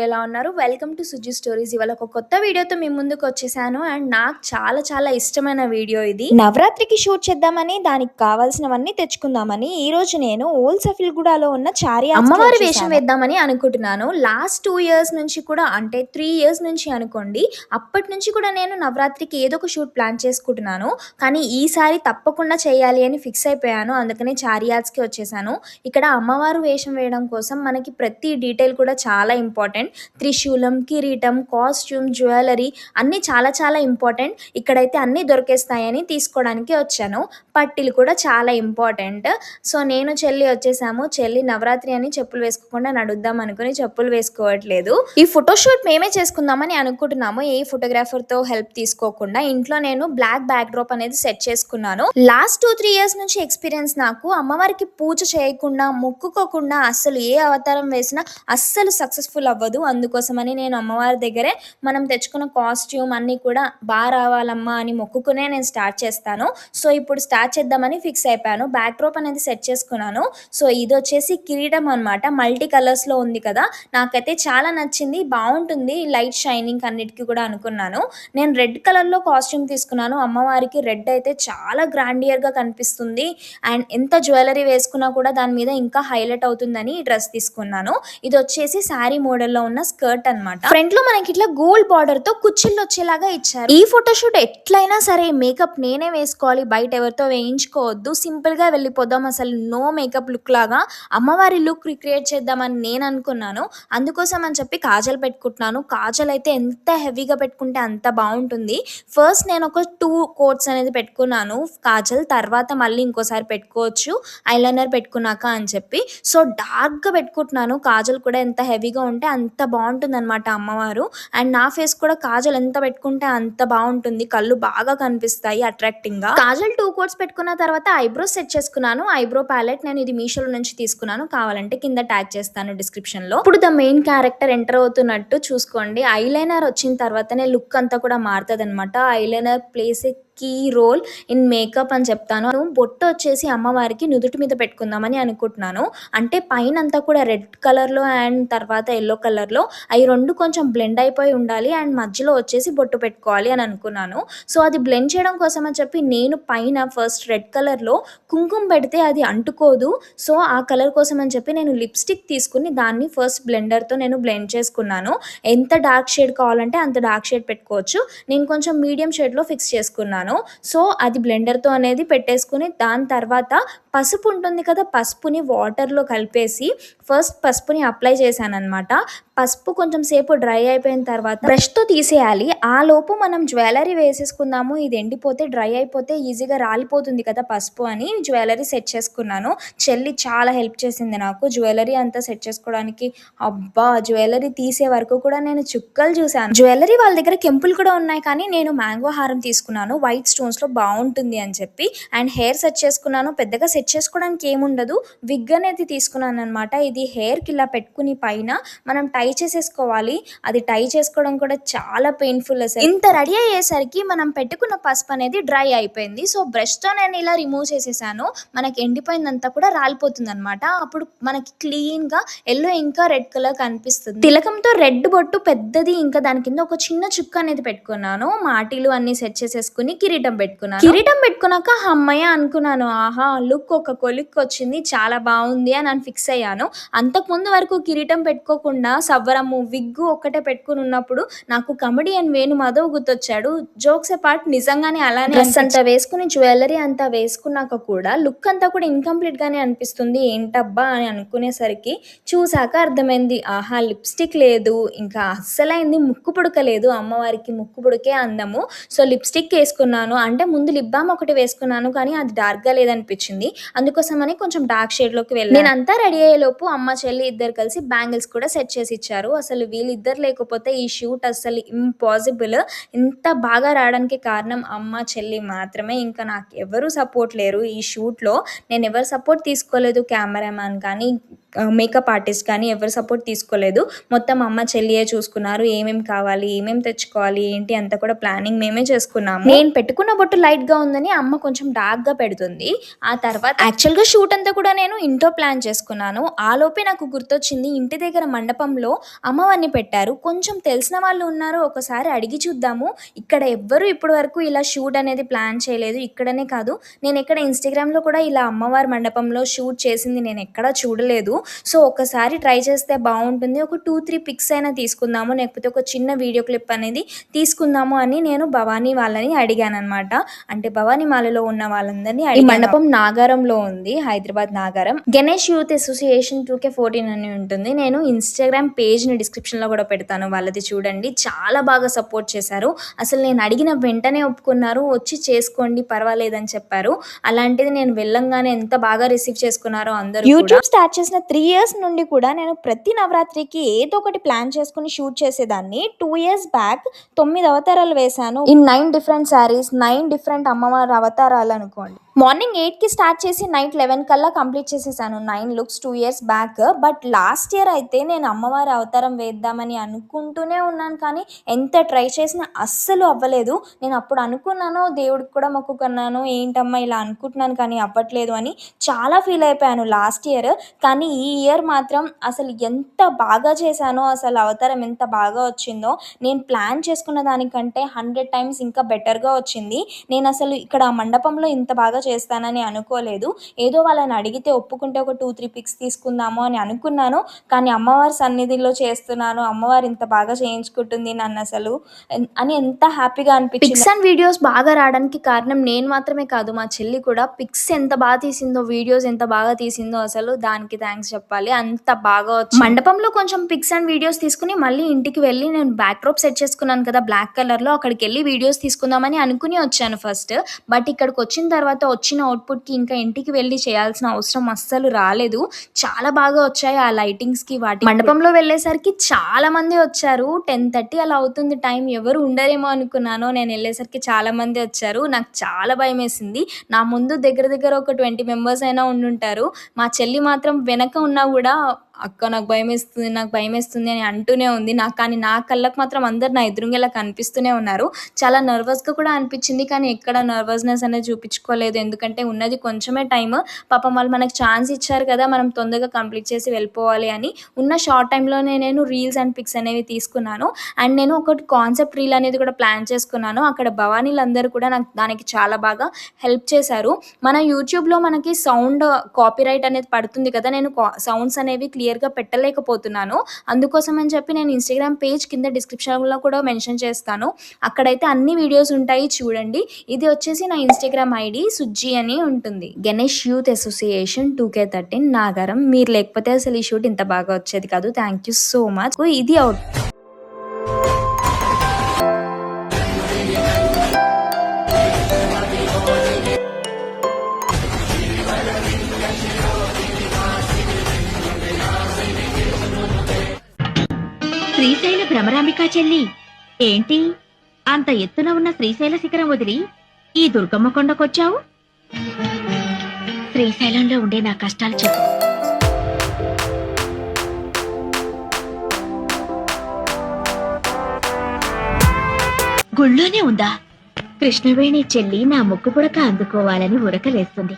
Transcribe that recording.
ఎలా ఉన్నారు? Welcome to Suji stories. ఇవాళ ఒక కొత్త వీడియోతో మీ ముందుకు వచ్చేసాను. అండ్ నాకు చాలా చాలా ఇష్టమైన వీడియో ఇది. నవరాత్రికి షూట్ చేద్దామని దానికి కావాల్సినవన్నీ తెచ్చుకుందామని ఈ రోజు నేను ఓల్డ్ సఫిల్గూడలో ఉన్న చారియా అమ్మవారి వేషం వేద్దామని అనుకుంటున్నాను. లాస్ట్ 2 ఇయర్స్ నుంచి కూడా, అంటే 3 ఇయర్స్ నుంచి అనుకోండి, అప్పటి నుంచి కూడా నేను నవరాత్రికి ఏదో ఒక షూట్ ప్లాన్ చేసుకుంటున్నాను. కానీ ఈసారి తప్పకుండా చేయాలి అని ఫిక్స్ అయిపోయాను. అందుకనే చారియాస్కి వచ్చేసాను. ఇక్కడ అమ్మవారు వేషం వేయడం కోసం మనకి ప్రతి డీటెయిల్ కూడా చాలా ఇంపార్టెంట్. త్రిశూలం, కిరీటం, కాస్ట్యూమ్, జ్యువెలరీ అన్నీ చాలా చాలా ఇంపార్టెంట్. ఇక్కడైతే అన్నీ దొరికేస్తాయని తీసుకోవడానికి వచ్చాను. పట్టీలు కూడా చాలా ఇంపార్టెంట్. సో నేను చెల్లి వచ్చేసాము. చెల్లి నవరాత్రి అని చెప్పులు వేసుకోకుండా నడుద్దాం అనుకుని చెప్పులు వేసుకోవట్లేదు. ఈ ఫోటోషూట్ మేమే చేసుకుందామని అనుకుంటున్నాము, ఏ ఫోటోగ్రాఫర్తో హెల్ప్ తీసుకోకుండా. ఇంట్లో నేను బ్లాక్ బ్యాక్ డ్రాప్ అనేది సెట్ చేసుకున్నాను. లాస్ట్ 2-3 ఇయర్స్ నుంచి ఎక్స్పీరియన్స్ నాకు. అమ్మవారికి పూజ చేయకుండా, మొక్కుకోకుండా అస్సలు ఏ అవతారం వేసినా అస్సలు సక్సెస్ఫుల్ అవ్వదు. అందుకోసమని నేను అమ్మవారి దగ్గరే మనం తెచ్చుకున్న కాస్ట్యూమ్ అన్నీ కూడా బాగా రావాలమ్మా అని మొక్కుకునే నేను స్టార్ట్ చేస్తాను. సో ఇప్పుడు స్టార్ట్ చేద్దామని ఫిక్స్ అయిపోయాను. బ్యాక్ డ్రాప్ అనేది సెట్ చేసుకున్నాను. సో ఇది వచ్చేసి కిరీటం అనమాట. మల్టీ కలర్స్లో ఉంది కదా, నాకైతే చాలా నచ్చింది. బాగుంటుంది లైట్ షైనింగ్ అన్నిటికీ కూడా అనుకున్నాను. నేను రెడ్ కలర్లో కాస్ట్యూమ్ తీసుకున్నాను. అమ్మవారికి రెడ్ అయితే చాలా గ్రాండియర్గా కనిపిస్తుంది. అండ్ ఎంత జ్యువెలరీ వేసుకున్నా కూడా దాని మీద ఇంకా హైలైట్ అవుతుందని ఈ డ్రెస్ తీసుకున్నాను. ఇది వచ్చేసి శారీ మోడల్లో ఉన్న స్కర్ట్ అనమాట. ఫ్రంట్ లో మనకి ఇట్లా గోల్డ్ బార్డర్ తో కుచ్చిళ్ళు వచ్చేలాగా ఇచ్చారు. ఈ ఫోటోషూట్ ఎట్లయినా సరే మేకప్ నేనే వేసుకోవాలి, బయట ఎవరితో వేయించుకోవద్దు, సింపుల్ గా వెళ్ళిపోదాం, అసలు నో మేకప్ లుక్ లాగా అమ్మవారి లుక్ రిక్రియేట్ చేద్దామని నేను అనుకున్నాను. అందుకోసం అని చెప్పి కాజల్ పెట్టుకుంటున్నాను. కాజల్ అయితే ఎంత హెవీగా పెట్టుకుంటే అంత బాగుంటుంది. ఫస్ట్ నేను ఒక 2 కోట్స్ అనేది పెట్టుకున్నాను కాజల్, తర్వాత మళ్ళీ ఇంకోసారి పెట్టుకోవచ్చు ఐలైనర్ పెట్టుకున్నాక అని చెప్పి. సో డార్క్ గా పెట్టుకుంటున్నాను. కాజల్ కూడా ఎంత హెవీగా ఉంటే అంత బాగుంటుంది అనమాట అమ్మవారు. అండ్ నా ఫేస్ కూడా కాజల్ ఎంత పెట్టుకుంటే అంత బాగుంటుంది, కళ్ళు బాగా కనిపిస్తాయి అట్రాక్టింగ్ గా. కాజల్ 2 కోట్స్ పెట్టుకున్న తర్వాత ఐబ్రోస్ సెట్ చేసుకున్నాను. ఐబ్రో ప్యాలెట్ నేను ఇది మీషోలో నుంచి తీసుకున్నాను, కావాలంటే కింద ట్యాగ్ చేస్తాను డిస్క్రిప్షన్ లో. ఇప్పుడు ద మెయిన్ క్యారెక్టర్ ఎంటర్ అవుతున్నట్టు చూసుకోండి. ఐలైనర్ వచ్చిన తర్వాతనే లుక్ అంతా కూడా మారుతుంది అనమాట. Eyeliner plays key role in makeup అని చెప్తాను. బొట్టు వచ్చేసి అమ్మవారికి నుదుటి మీద పెట్టుకుందామని అనుకుంటున్నాను. అంటే పైన అంతా కూడా రెడ్ కలర్లో అండ్ తర్వాత ఎల్లో కలర్లో అవి రెండు కొంచెం బ్లెండ్ అయిపోయి ఉండాలి. అండ్ మధ్యలో వచ్చేసి బొట్టు పెట్టుకోవాలి అని అనుకున్నాను. సో అది బ్లెండ్ చేయడం కోసం అని చెప్పి నేను పైన ఫస్ట్ రెడ్ కలర్లో కుంకుమ పెడితే అది అంటుకోదు. సో ఆ కలర్ కోసం అని చెప్పి నేను లిప్స్టిక్ తీసుకుని దాన్ని ఫస్ట్ బ్లెండర్తో నేను బ్లెండ్ చేసుకున్నాను. ఎంత డార్క్ షేడ్ కావాలంటే అంత డార్క్ షేడ్ పెట్టుకోవచ్చు. నేను కొంచెం మీడియం షేడ్లో ఫిక్స్ చేసుకున్నాను. సో అది బ్లెండర్తో అనేది పెట్టేసుకుని దాని తర్వాత పసుపు ఉంటుంది కదా, పసుపుని వాటర్లో కలిపేసి ఫస్ట్ పసుపుని అప్లై చేశాను అనమాట. పసుపు కొంచెం సేపు డ్రై అయిపోయిన తర్వాత బ్రష్తో తీసేయాలి. ఆ లోపు మనం జ్యువెలరీ వేసేసుకుందాము. ఇది ఎండిపోతే డ్రై అయిపోతే ఈజీగా రాలిపోతుంది కదా పసుపు అని జ్యువెలరీ సెట్ చేసుకున్నాను. చెల్లి చాలా హెల్ప్ చేసింది నాకు జ్యువెలరీ అంతా సెట్ చేసుకోవడానికి. అబ్బా, జ్యువెలరీ తీసే వరకు కూడా నేను చుక్కలు చూశాను. జ్యువెలరీ వాళ్ళ దగ్గర కెంపులు కూడా ఉన్నాయి, కానీ నేను మ్యాంగో హారం తీసుకున్నాను వైట్ స్టోన్స్లో, బాగుంటుంది అని చెప్పి. అండ్ హెయిర్ సెట్ చేసుకున్నాను. పెద్దగా సెట్ చేసుకోవడానికి ఏముండదు, విగ్ అనేది తీసుకున్నాను అనమాట. ఇది హెయిర్కి ఇలా పెట్టుకుని పైన మనం టై చేసేసుకోవాలి. అది టై చేసుకోవడం కూడా చాలా పెయిన్ఫుల్ అసలు. ఇంత రెడీ అయ్యేసరికి మనం పెట్టుకున్న పసుపు అనేది డ్రై అయిపోయింది. సో బ్రష్తో నేను ఇలా రిమూవ్ చేసేసాను. మనకి ఎండిపోయిందంతా కూడా రాలిపోతుంది అనమాట. అప్పుడు మనకి క్లీన్గా ఎల్లో ఇంకా రెడ్ కలర్ కనిపిస్తుంది. తిలకంతో రెడ్ బొట్టు పెద్దది, ఇంకా దాని కింద ఒక చిన్న చుక్క అనేది పెట్టుకున్నాను. మాటీలు అన్ని సెట్ చేసేసుకుని కిరీటం పెట్టుకున్నాను. కిరీటం పెట్టుకున్నాక అమ్మయ్య అనుకున్నాను. ఆహా, లుక్ ఒక కొలిక్ వచ్చింది, చాలా బాగుంది అని నేను ఫిక్స్ అయ్యాను. అంతకుముందు వరకు కిరీటం పెట్టుకోకుండా సవ్వరము విగ్గు ఒక్కటే పెట్టుకుని ఉన్నప్పుడు నాకు కమెడియన్ వేణు మాధవ్ గుర్తొచ్చాడు. జోక్స్ పార్ట్ నిజంగానే అలానే. డ్రెస్ అంతా వేసుకుని జ్యువెలరీ అంతా వేసుకున్నాక కూడా లుక్ అంతా కూడా ఇన్కంప్లీట్ గానే అనిపిస్తుంది. ఏంటబ్బా అని అనుకునేసరికి చూసాక అర్థమైంది, ఆహా లిప్స్టిక్ లేదు, ఇంకా అస్సలైంది ముక్కు పుడక లేదు. అమ్మవారికి ముక్కు పుడకే అందము. సో లిప్స్టిక్ వేసుకున్నాను. అంటే ముందు లిప్ బామ్ ఒకటి వేసుకున్నాను, కానీ అది డార్క్గా లేదనిపించింది. అందుకోసమని కొంచెం డార్క్ షేడ్లోకి వెళ్ళాను. నేను అంతా రెడీ అయ్యేలోపు అమ్మ చెల్లి ఇద్దరు కలిసి బ్యాంగిల్స్ కూడా సెట్ చేసి ఇచ్చారు. అసలు వీళ్ళిద్దరు లేకపోతే ఈ షూట్ అసలు ఇంపాసిబుల్. ఇంత బాగా రావడానికి కారణం అమ్మ చెల్లి మాత్రమే. ఇంకా నాకు ఎవరు సపోర్ట్ లేరు ఈ షూట్లో. నేను ఎవరు సపోర్ట్ తీసుకోలేదు, కెమెరామ్యాన్ కానీ మేకప్ ఆర్టిస్ట్ కానీ ఎవరు సపోర్ట్ తీసుకోలేదు. మొత్తం అమ్మ, చెల్లియే చూసుకున్నారు. ఏమేమి కావాలి, ఏమేమి తెచ్చుకోవాలి, ఏంటి అంతా కూడా ప్లానింగ్ మేమే చేసుకున్నాము. నేను పెట్టుకున్న బొట్టు లైట్‌గా ఉందని అమ్మ కొంచెం డార్క్‌గా పెడుతుంది. ఆ తర్వాత యాక్చువల్‌గా షూట్ అంతా కూడా నేను ఇంట్లో ప్లాన్ చేసుకున్నాను. ఆలోపే నాకు గుర్తొచ్చింది, ఇంటి దగ్గర మండపంలో అమ్మవారిని పెట్టారు. కొంచెం తెలిసిన వాళ్ళు ఉన్నారు, ఒకసారి అడిగి చూద్దాము. ఇక్కడ ఎవ్వరు ఇప్పటి వరకు ఇలా షూట్ అనేది ప్లాన్ చేయలేదు. ఇక్కడనే కాదు, నేను ఎక్కడ ఇన్‌స్టాగ్రామ్‌లో కూడా ఇలా అమ్మవారి మండపంలో షూట్ చేసింది నేను ఎక్కడా చూడలేదు. సో ఒకసారి ట్రై చేస్తే బాగుంటుంది. ఒక 2-3 పిక్స్ అయినా తీసుకుందాము, లేకపోతే ఒక చిన్న వీడియో క్లిప్ అనేది తీసుకుందాము అని నేను భవానీ వాళ్ళని అడిగాననమాట. అంటే భవానీ మాలలో ఉన్న వాళ్ళందరినీ ఈ మండపం నాగారంలో ఉంది, Hyderabad Nagaram. Ganesh youth association 2K14 అని ఉంటుంది. నేను ఇన్స్టాగ్రామ్ పేజ్ని డిస్క్రిప్షన్లో కూడా పెడతాను, వాళ్ళది చూడండి. చాలా బాగా సపోర్ట్ చేశారు. అసలు నేను అడిగిన వెంటనే ఒప్పుకున్నారు, వచ్చి చేసుకోండి పర్వాలేదని చెప్పారు. అలాంటిది నేను వెళ్ళంగానే ఎంత బాగా రిసీవ్ చేసుకున్నారో అందరూ. యూట్యూబ్ స్టార్ట్ చేసిన 3 ఇయర్స్ నుండి కూడా నేను ప్రతి నవరాత్రికి ఏదో ఒకటి ప్లాన్ చేసుకుని షూట్ చేసేదాన్ని. 2 ఇయర్స్ బ్యాక్ 9 అవతారాలు వేశాను. ఇన్ 9 డిఫరెంట్ శారీస్, 9 డిఫరెంట్ అమ్మవారి అవతారాలు అనుకోండి. మార్నింగ్ 8కి స్టార్ట్ చేసి నైట్ 11 కల్లా కంప్లీట్ చేసేసాను 9 looks 2 years back. But last year అయితే నేను అమ్మవారి అవతారం వేద్దామని అనుకుంటూనే ఉన్నాను, కానీ ఎంత ట్రై చేసినా అస్సలు అవ్వలేదు. నేను అప్పుడు అనుకున్నాను, దేవుడికి కూడా మొక్కుకున్నాను, ఏంటమ్మా ఇలా అనుకుంటున్నాను కానీ అవ్వట్లేదు అని చాలా ఫీల్ అయిపోయాను లాస్ట్ ఇయర్. కానీ ఈ ఇయర్ మాత్రం అసలు ఎంత బాగా చేశానో, అసలు అవతారం ఎంత బాగా వచ్చిందో, నేను ప్లాన్ చేసుకున్న దానికంటే 100 టైమ్స్ ఇంకా బెటర్గా వచ్చింది. నేను అసలు ఇక్కడ ఆ మండపంలో ఇంత బాగా చేస్తానని అనుకోలేదు. ఏదో వాళ్ళని అడిగితే ఒప్పుకుంటే ఒక 2-3 పిక్స్ తీసుకుందాము అని అనుకున్నాను, కానీ అమ్మవారి సన్నిధిలో చేస్తున్నాను, అమ్మవారు ఇంత బాగా చేయించుకుంటుంది నన్ను అసలు అని ఎంత హ్యాపీగా అనిపించింది. పిక్స్ అండ్ వీడియోస్ బాగా రావడానికి కారణం నేను మాత్రమే కాదు, మా చెల్లి కూడా. పిక్స్ ఎంత బాగా తీసిందో, వీడియోస్ ఎంత బాగా తీసిందో, అసలు దానికి థ్యాంక్స్ చెప్పాలి. అంత బాగా వచ్చింది. మండపంలో కొంచెం పిక్స్ అండ్ వీడియోస్ తీసుకుని మళ్ళీ ఇంటికి వెళ్ళి నేను బ్యాక్ డ్రాప్ సెట్ చేసుకున్నాను కదా బ్లాక్ కలర్లో, అక్కడికి వెళ్ళి వీడియోస్ తీసుకుందామని అనుకుని వచ్చాను ఫస్ట్. బట్ ఇక్కడికి వచ్చిన తర్వాత వచ్చిన అవుట్పుట్కి ఇంకా ఇంటికి వెళ్ళి చేయాల్సిన అవసరం అస్సలు రాలేదు. చాలా బాగా వచ్చాయి ఆ లైటింగ్స్కి వాటి. మండపంలో వెళ్ళేసరికి చాలా మంది వచ్చారు. 10:30 అలా అవుతుంది టైం, ఎవరు ఉండరేమో అనుకున్నాను. నేను వెళ్ళేసరికి చాలా మంది వచ్చారు. నాకు చాలా భయం వేసింది. నా ముందు దగ్గర ఒక 20 మెంబర్స్ అయినా ఉండుంటారు. మా చెల్లి మాత్రం వెనక ఉన్నా కూడా అక్క నాకు భయమేస్తుంది అని అంటూనే ఉంది. కానీ నా కళ్ళకు మాత్రం అందరు నా ఎదురుంగేలా కనిపిస్తూనే ఉన్నారు. చాలా నర్వస్గా కూడా అనిపించింది, కానీ ఎక్కడ నర్వస్నెస్ అనేది చూపించుకోలేదు. ఎందుకంటే ఉన్నది కొంచెమే టైం. పాపం వాళ్ళు మనకు ఛాన్స్ ఇచ్చారు కదా, మనం తొందరగా కంప్లీట్ చేసి వెళ్ళిపోవాలి అని ఉన్న షార్ట్ టైంలోనే నేను రీల్స్ అండ్ పిక్స్ అనేవి తీసుకున్నాను. అండ్ నేను ఒకటి కాన్సెప్ట్ రీల్ అనేది కూడా ప్లాన్ చేసుకున్నాను. అక్కడ భవానీలందరూ కూడా నాకు దానికి చాలా బాగా హెల్ప్ చేశారు. మన యూట్యూబ్లో మనకి సౌండ్ కాపీరైట్ అనేది పడుతుంది కదా, నేను సౌండ్స్ అనేవి క్లియర్గా పెట్టలేకపోతున్నాను. అందుకోసం అని చెప్పి నేను ఇన్స్టాగ్రామ్ పేజ్ కింద డిస్క్రిప్షన్లో కూడా మెన్షన్ చేస్తాను, అక్కడైతే అన్ని వీడియోస్ ఉంటాయి చూడండి. ఇది వచ్చేసి నా ఇన్స్టాగ్రామ్ ఐడి సుజ్జి అని ఉంటుంది. Ganesh youth association 2K13 Nagaram. మీరు లేకపోతే అసలు ఈ షూట్ ఇంత బాగా వచ్చేది కాదు. Thank you so much. ఇది అవుట్. శ్రీశైల భ్రమరాంబికా చెల్లి, ఏంటి అంత ఎత్తున ఉన్న శ్రీశైల శిఖరం వదిలి ఈ దుర్గమ్మ కొండకొచ్చావు? శ్రీశైలంలో ఉండే నా కష్టాలు చెప్పు. గుళ్ళోనే ఉందా? కృష్ణవేణి చెల్లి నా ముక్కు పుడక అందుకోవాలని ఉరకలేస్తుంది.